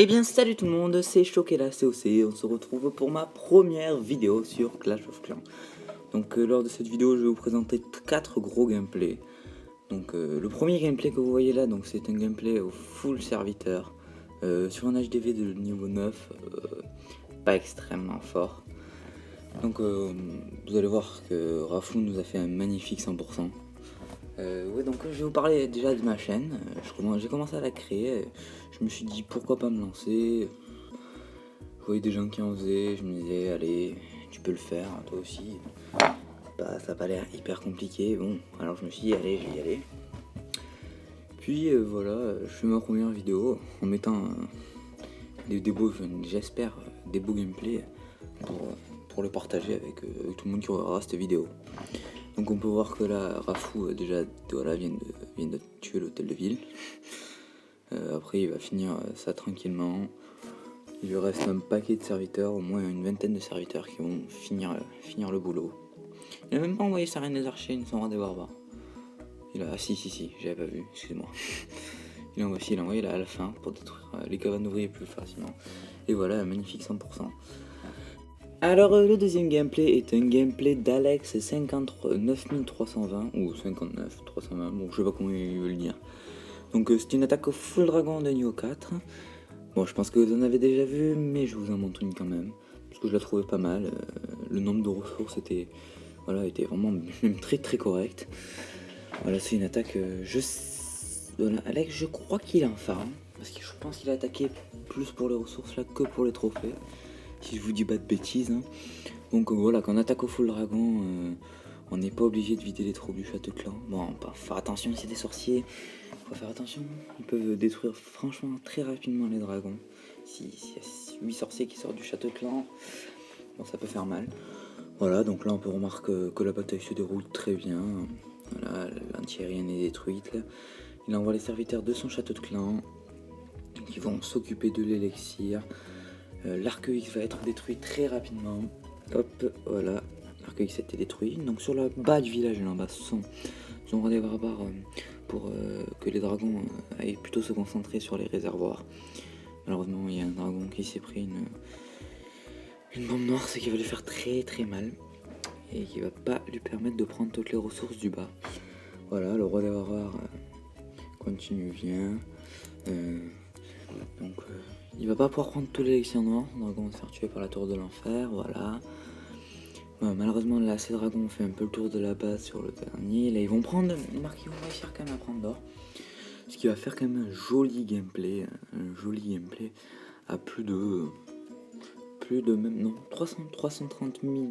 Eh bien salut tout le monde, c'est Choquela COC, on se retrouve pour ma première vidéo sur Clash of Clans. Donc lors de cette vidéo je vais vous présenter 4 gros gameplays. Donc le premier gameplay que vous voyez là, donc c'est un gameplay au full serviteur, sur un HDV de niveau 9, pas extrêmement fort. Donc vous allez voir que Rafou nous a fait un magnifique 100%. Ouais, donc je vais vous parler déjà de ma chaîne. J'ai commencé à la créer. Je me suis dit pourquoi pas me lancer. Je voyais des gens qui en faisaient. Je me disais, allez, tu peux le faire, toi aussi. Bah, ça n'a pas l'air hyper compliqué. Bon, alors je me suis dit, allez, je vais y aller. Puis voilà, je fais ma première vidéo en mettant des beaux, j'espère, des beaux gameplays pour le partager avec tout le monde qui regardera cette vidéo. Donc on peut voir que là, Rafou déjà voilà, vient de tuer l'hôtel de ville. Après il va finir ça tranquillement. Il lui reste un paquet de serviteurs, au moins une vingtaine de serviteurs qui vont finir le boulot. Il a même pas envoyé sa reine des archers, une roi des barbares. Il a... Ah si, j'avais pas vu, excusez-moi. Il a envoyé là à la fin pour détruire les cabanes d'ouvriers plus facilement. Et voilà, un magnifique 100%. Alors le deuxième gameplay est un gameplay d'Alex 59320 ou 59320, bon je sais pas comment il veut le dire. Donc c'est une attaque au full dragon de niveau 4. Bon je pense que vous en avez déjà vu mais je vous en montre une quand même. Parce que je la trouvais pas mal, le nombre de ressources était vraiment même très correct. Voilà c'est une attaque, voilà, Alex je crois qu'il est en farm. Parce que je pense qu'il a attaqué plus pour les ressources là que pour les trophées. Si je vous dis pas de bêtises. Hein. Donc voilà, quand on attaque au full dragon, on n'est pas obligé de vider les troupes du château clan. Bon, pas faire attention, c'est des sorciers. Faut faire attention, ils peuvent détruire franchement très rapidement les dragons. S'il y a 8 sorciers qui sortent du château clan, bon ça peut faire mal. Voilà, donc là on peut remarquer que la bataille se déroule très bien. Voilà, l'anti-aérienne est détruite. Là. Il envoie les serviteurs de son château de clan qui vont s'occuper de l'élixir. L'arc X va être détruit très rapidement. Hop, voilà. L'arc X a été détruit. Donc sur le bas du village, là en bas, son roi des barbares pour que les dragons aillent plutôt se concentrer sur les réservoirs. Malheureusement, il y a un dragon qui s'est pris une bombe noire, ce qui va lui faire très mal. Et qui va pas lui permettre de prendre toutes les ressources du bas. Voilà, le roi des barbares continue, vient. Donc il va pas pouvoir prendre tous les élixirs noirs, le dragon va se faire tuer par la tour de l'enfer, voilà. Bon, malheureusement là ces dragons ont fait un peu le tour de la base sur le dernier, là ils vont réussir quand même à prendre d'or. Ce qui va faire quand même un joli gameplay à plus de même, non, 330 000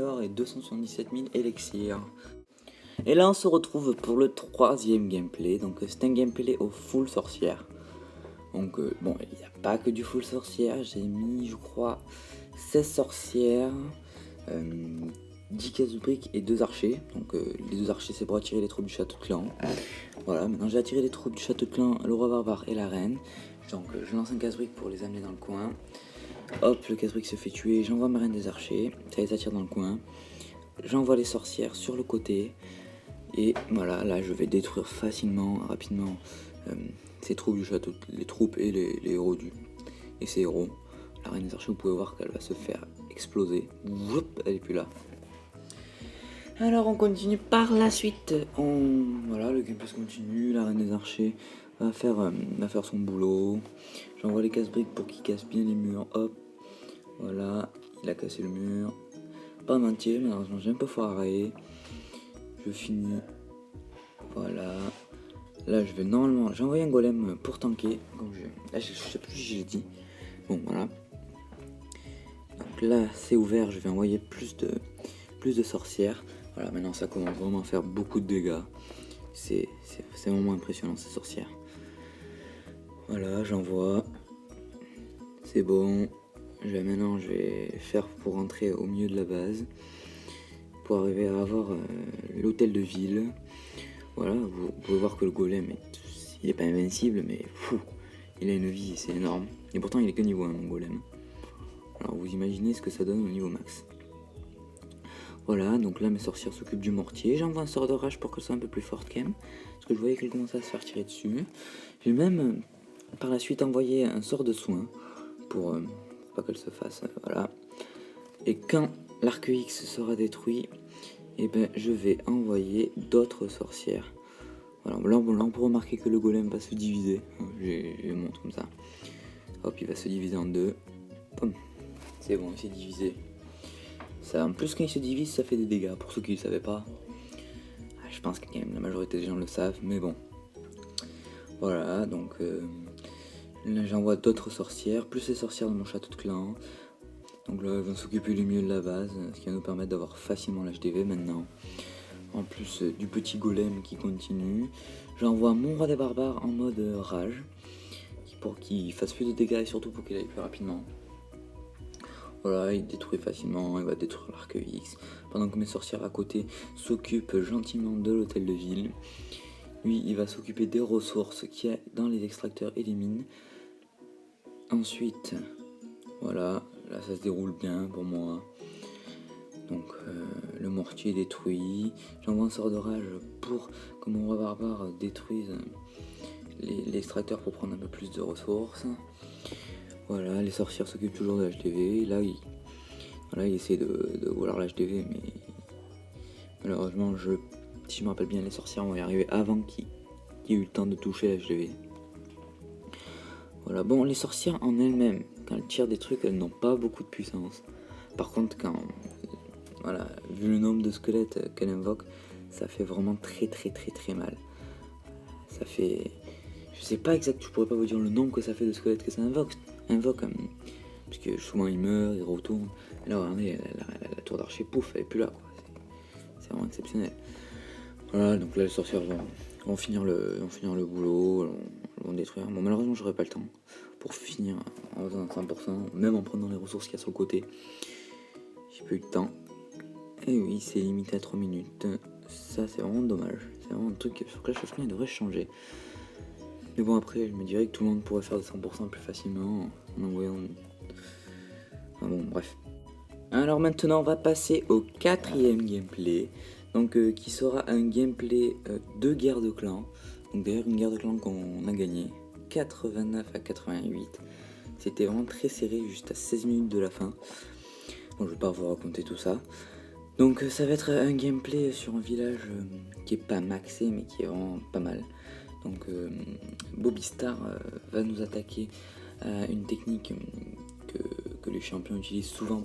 or et 277 000 élixirs. Et là on se retrouve pour le troisième gameplay, donc c'est un gameplay au full sorcière. Donc bon, il n'y a pas que du full sorcière, j'ai mis je crois 16 sorcières, 10 cases de briques et 2 archers. Donc les 2 archers c'est pour attirer les troupes du château de clan. Voilà, maintenant j'ai attiré les troupes du château de clan, le roi barbare et la reine. Donc je lance un casse-brique pour les amener dans le coin. Hop, le casse-brique se fait tuer, j'envoie ma reine des archers, ça les attire dans le coin. J'envoie les sorcières sur le côté. Et voilà, là je vais détruire facilement, rapidement ces troupes du château, les troupes et les héros et ces héros. La reine des archers, vous pouvez voir qu'elle va se faire exploser. Woup, elle est plus là. Alors on continue par la suite. Voilà, le gameplay continue. La reine des archers va faire son boulot. J'envoie les casse-briques pour qu'il casse bien les murs. Hop, voilà, il a cassé le mur. Pas en entier, malheureusement j'ai un peu foiré. Je finis. Voilà. Là je vais normalement. J'ai envoyé un golem pour tanker. Là je sais plus si j'ai dit. Bon voilà. Donc là c'est ouvert, je vais envoyer plus de sorcières. Voilà, maintenant ça commence vraiment à faire beaucoup de dégâts. C'est vraiment impressionnant ces sorcières. Voilà, j'envoie. C'est bon. Maintenant je vais faire pour rentrer au milieu de la base. Pour arriver à avoir l'hôtel de ville. Voilà, vous pouvez voir que le golem, il est pas invincible, mais fou, il a une vie, c'est énorme. Et pourtant, il est que niveau 1, mon golem. Alors, vous imaginez ce que ça donne au niveau max. Voilà, donc là, mes sorcières s'occupent du mortier. J'envoie un sort de rage pour qu'elle soit un peu plus forte quand même. Parce que je voyais qu'elle commençait à se faire tirer dessus. J'ai même par la suite envoyer un sort de soin pour pas qu'elle se fasse, voilà. Et quand l'arc X sera détruit, et ben je vais envoyer d'autres sorcières. Voilà, là on peut remarquer que le golem va se diviser. Je montre comme ça. Hop, il va se diviser en deux. C'est bon, il s'est divisé. Ça, en plus, quand il se divise, ça fait des dégâts. Pour ceux qui ne le savaient pas, je pense que quand même la majorité des gens le savent, mais bon. Voilà, donc là j'envoie d'autres sorcières, plus les sorcières de mon château de clan. Donc là, elles vont s'occuper du mieux de la base, ce qui va nous permettre d'avoir facilement l'HDV maintenant. En plus du petit golem qui continue. J'envoie mon roi des barbares en mode rage, pour qu'il fasse plus de dégâts et surtout pour qu'il aille plus rapidement. Voilà, il détruit facilement, il va détruire l'arc X. Pendant que mes sorcières à côté s'occupent gentiment de l'hôtel de ville. Lui, il va s'occuper des ressources qu'il y a dans les extracteurs et les mines. Ensuite, voilà, là ça se déroule bien pour moi. Donc le mortier est détruit. J'envoie un sort de rage pour que mon roi barbare détruise l'extracteur pour prendre un peu plus de ressources. Voilà, les sorcières s'occupent toujours de l'HDV. Là, il essaie de vouloir l'HDV, mais malheureusement, si je me rappelle bien, les sorcières vont y arriver avant qu'il y ait eu le temps de toucher l'HDV. Voilà, bon, les sorcières en elles-mêmes, quand elles tirent des trucs, elles n'ont pas beaucoup de puissance. Par contre, voilà, vu le nombre de squelettes qu'elle invoque, ça fait vraiment très mal. Ça fait... Je sais pas exactement, je pourrais pas vous dire le nombre que ça fait de squelettes que ça invoque parce que souvent il meurt, il retourne. Et là, regardez, la tour d'archer, pouf, elle est plus là, quoi. C'est vraiment exceptionnel. Voilà, donc là les sorcières vont finir le boulot, vont détruire. Bon, malheureusement, j'aurai pas le temps pour finir en faisant 100%, même en prenant les ressources qu'il y a sur le côté. J'ai pas eu le temps. Et oui, c'est limité à 3 minutes. Ça, c'est vraiment dommage. C'est vraiment un truc sur Clash of Clans, il devrait changer. Mais bon, après, je me dirais que tout le monde pourrait faire des 100% plus facilement en envoyant... Enfin bon, bref. Alors maintenant, on va passer au 4e gameplay. Donc, qui sera un gameplay de guerre de clans. Donc d'ailleurs, une guerre de clans qu'on a gagné 89 à 88. C'était vraiment très serré, juste à 16 minutes de la fin. Bon, je vais pas vous raconter tout ça. Donc ça va être un gameplay sur un village qui est pas maxé, mais qui est vraiment pas mal. Donc Bobby Star va nous attaquer à une technique que les champions utilisent souvent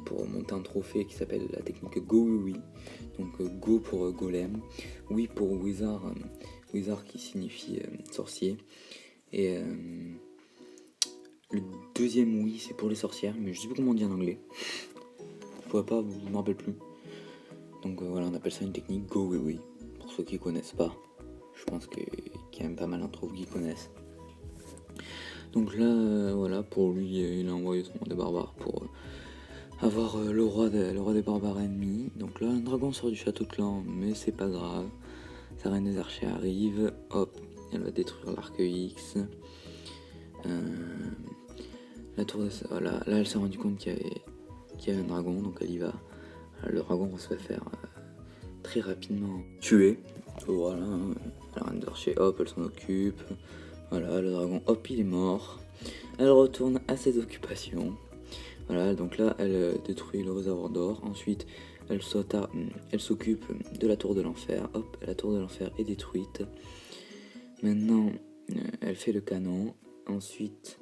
pour monter un trophée, qui s'appelle la technique Go Oui. Donc Go pour golem, Oui pour wizard, wizard qui signifie sorcier. Et le deuxième Oui c'est pour les sorcières, mais je sais plus comment on dit en anglais. Je pourrais pas, je m'en rappelle plus. Donc voilà, on appelle ça une technique Go Oui. Pour ceux qui connaissent pas. Je pense qu'il y a même pas mal d'entre vous qui connaissent. Donc là, voilà, pour lui, il a envoyé son roi des barbares pour avoir le roi des barbares ennemis. Donc là, un dragon sort du château de clan, mais c'est pas grave. Sa reine des archers arrive, hop, elle va détruire l'arc X. La tour de... Voilà, là, elle s'est rendue compte qu'il y avait un dragon, donc elle y va. Le dragon va se faire très rapidement tuer. Voilà, la reine d'archer, hop, elle s'en occupe. Voilà, le dragon, hop, il est mort. Elle retourne à ses occupations. Voilà, donc là, elle détruit le réservoir d'or. Ensuite, elle s'occupe de la tour de l'enfer. Hop, la tour de l'enfer est détruite. Maintenant, elle fait le canon. Ensuite,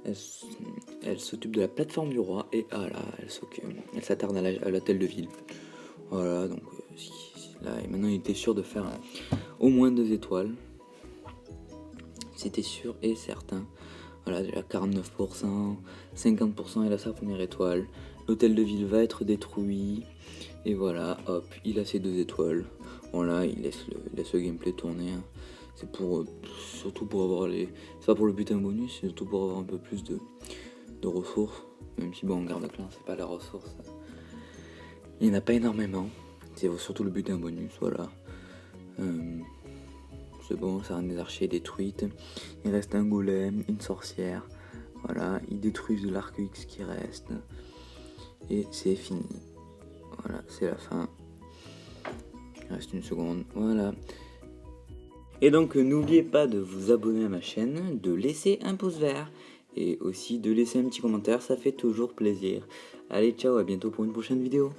elle s'occupe de la plateforme du roi. Et voilà, elle s'attarde à l'hôtel de ville. Voilà, donc là, maintenant, il était sûr de faire au moins 2 étoiles. C'était sûr et certain. Voilà, déjà 49%, 50%, il a sa première étoile. L'hôtel de ville va être détruit. Et voilà, hop, il a ses 2 étoiles. Voilà, il laisse le gameplay tourner. Hein. C'est surtout pour avoir c'est pas pour le butin bonus, c'est surtout pour avoir un peu plus de ressources. Même si bon, en garde clan, c'est pas la ressource. Il n'y en a pas énormément. C'est surtout le butin bonus, voilà. C'est bon, sa reine des archers est détruite. Il reste un golem, une sorcière. Voilà, ils détruisent l'arc X qui reste. Et c'est fini. Voilà, c'est la fin. Il reste une seconde. Voilà. Et donc n'oubliez pas de vous abonner à ma chaîne, de laisser un pouce vert et aussi de laisser un petit commentaire, ça fait toujours plaisir. Allez, ciao, à bientôt pour une prochaine vidéo.